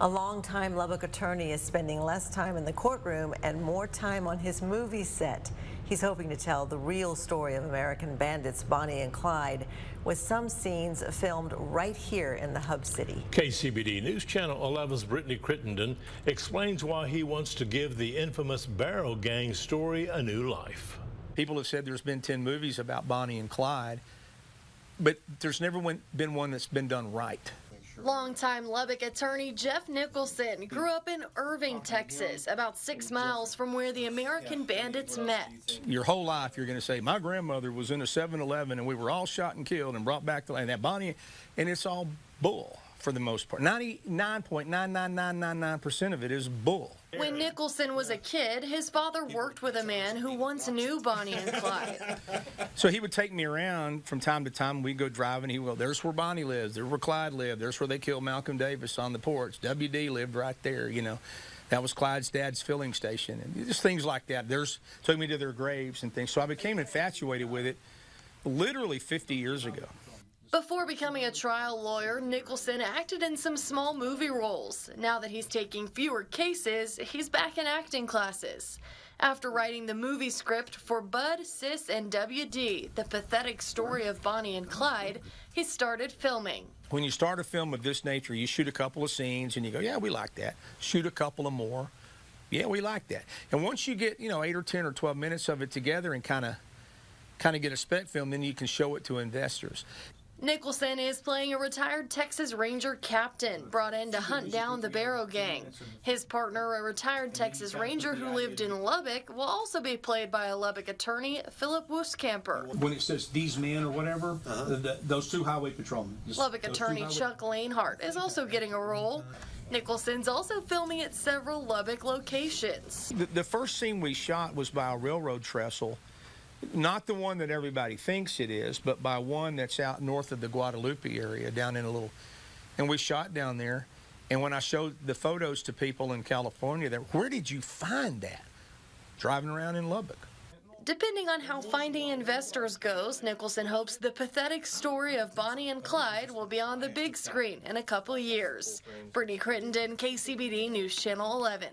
A longtime Lubbock attorney is spending less time in the courtroom and more time on his movie set. He's hoping to tell the real story of American bandits Bonnie and Clyde, with some scenes filmed right here in the hub city. KCBD News Channel 11's Brittany Crittenden explains why he wants to give the infamous Barrow Gang story a new life. People have said there's been 10 movies about Bonnie and Clyde, but there's never been one that's been done right. Longtime Lubbock attorney Jeff Nicholson grew up in Irving, Texas, about 6 miles from where the American bandits met. Your whole life you're going to say, my grandmother was in a 7-Eleven and we were all shot and killed and brought back to land. That Bonnie, and it's all bull for the most part. 99.99999% of it is bull. When Nicholson was a kid, his father worked with a man who once knew Bonnie and Clyde. So he would take me around from time to time. We'd go driving. He would go, there's where Bonnie lives. There's where Clyde lived. There's where they killed Malcolm Davis on the porch. WD lived right there, you know. That was Clyde's dad's filling station. And just things like that. Took me to their graves and things. So I became infatuated with it literally 50 years ago. Before becoming a trial lawyer, Nicholson acted in some small movie roles. Now that he's taking fewer cases, he's back in acting classes. After writing the movie script for Bud, Sis, and WD, the pathetic story of Bonnie and Clyde, he started filming. When you start a film of this nature, you shoot a couple of scenes and you go, yeah, we like that. Shoot a couple of more. Yeah, we like that. And once you get, 8 or 10 or 12 minutes of it together and kind of get a spec film, then you can show it to investors. Nicholson is playing a retired Texas Ranger captain brought in to hunt down the Barrow Gang. His partner, a retired Texas Ranger who lived in Lubbock, will also be played by a Lubbock attorney, Philip Wooskamper. When it says these men or whatever, those two highway patrolmen. Lubbock attorney Chuck Lanehart is also getting a role. Nicholson's also filming at several Lubbock locations. The first scene we shot was by a railroad trestle. Not the one that everybody thinks it is, but by one that's out north of the Guadalupe area, down in and we shot down there. And when I showed the photos to people in California, where did you find that? Driving around in Lubbock. Depending on how finding investors goes, Nicholson hopes the pathetic story of Bonnie and Clyde will be on the big screen in a couple years. Brittany Crittenden, KCBD News Channel 11.